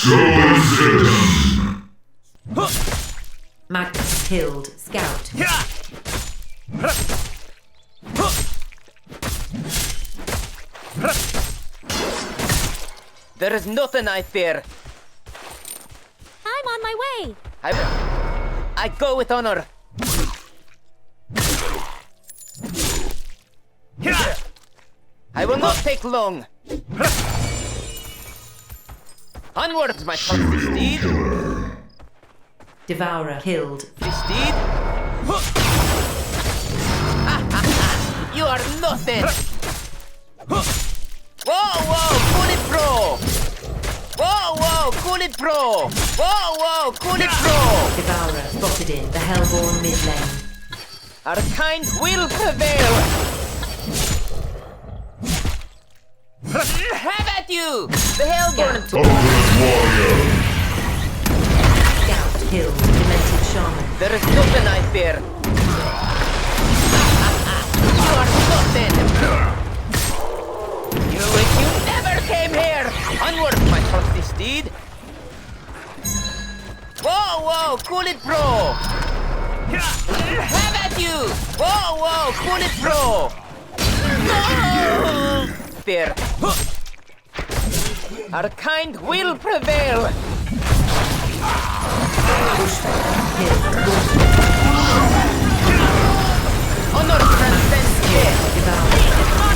Sir Benzington. Magnus killed. Scout. There is nothing I fear. I'm on my way. I go with honor. I will not take long. Onwards, my trusty steed. Devourer killed. The steed? You are nothing. Whoa, cool it pro. Whoa, cool it pro. Whoa, cool it pro. Devourer spotted in the Hellborn mid lane. Our kind will prevail. Have at you! The Hellborn took. Scout killed. Demented shaman. There is nothing I fear. You are nothing. You wish you never came here. Onward, my trusty steed. Whoa, cool it pro. Have at you! Whoa, cool it pro. Fear. Our kind will prevail. Honor transcends death.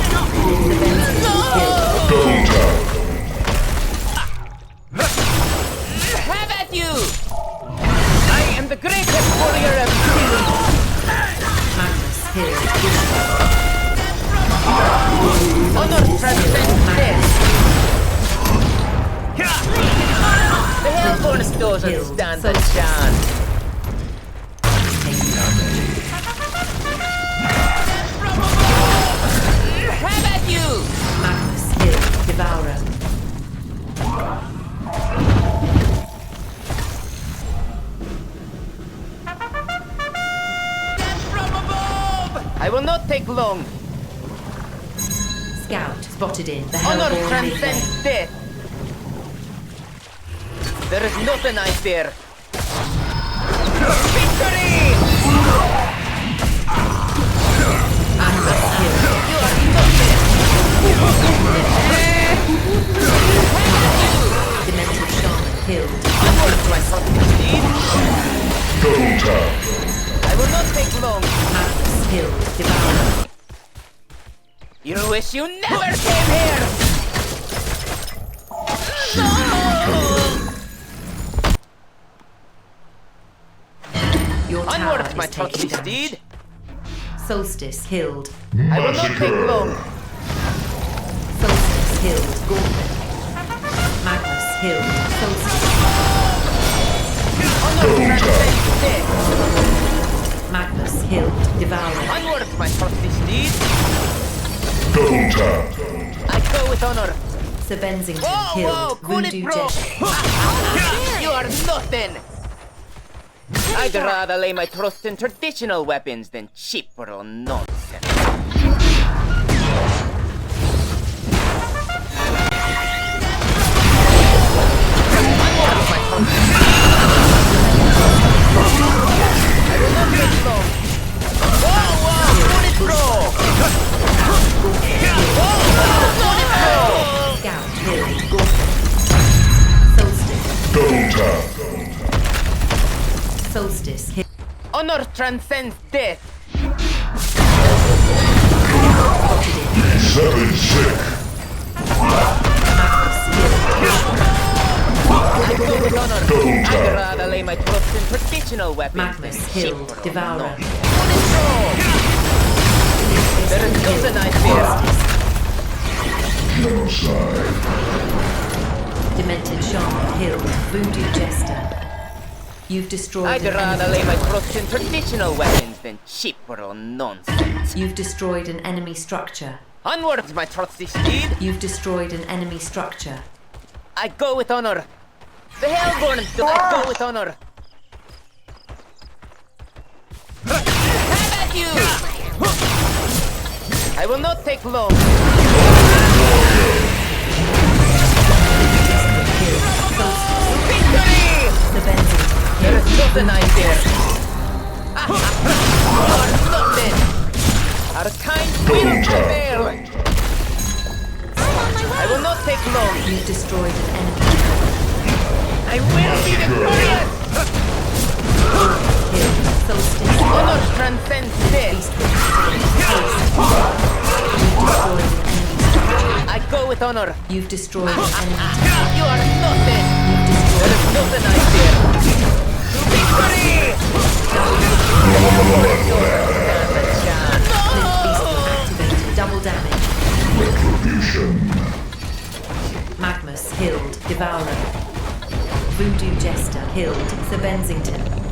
Have at you! I am the greatest warrior ever. Magnus killed. Honor transcends death. The Hellborn doesn't stand a chance. Have at you! Magnus killed. Devourer. I will not take long. Scout spotted in the Honor Hellborn mid transcends lane. death. There is nothing I fear. Victory! Magnus killed. You are nothing. Demented shaman killed. Onward, my trusty steed. I will not take long. Magnus killed. Devourer. You wish you never came here. Your tower Onward, my is taking trusty damage. steed. Solstice killed. I will not take long. Solstice killed. Gauntlet. Magnus killed. Solstice. Honor transcends death. Magnus killed. Devourer. Onward, my trusty steed. I go with honor. Sir Benzington Whoa, killed. cool it, Voodoo bro. Jester. You are nothing. I'd rather lay my trust in traditional weapons than cheap or nonsense. I will not take long. Whoa, cool it, bro. Scout killed. Solstice. Solstice killed. Honor transcends death. I go with honor. I'd rather lay my trust in traditional weapons Magnus than killed. cheap or Devourer. nonsense. There is nothing I fear. Demented shaman killed. Voodoo Jester. You've destroyed I'd an rather enemy. lay my trust in traditional weapons than cheap or nonsense. You've destroyed an enemy structure. Onwards, my trusty steed. You've destroyed an enemy structure. I go with honor. The Hellborn, I go with honor. Have at you! I will not take long. Solstice There is nothing I there. You are nothing. Our kind will prevail. I'm on my I way. will not take long. You've destroyed an enemy. I will be victorious. Kill. Solstice. Honor transcends death. Eastward. You've destroyed an enemy structure. I go with honor. You've destroyed an enemy. You are nothing. You've There is destroyed nothing I fear. To victory! activated. Double damage. Retribution. Magnus killed. Devourer. Voodoo Jester killed. Sir Benzington.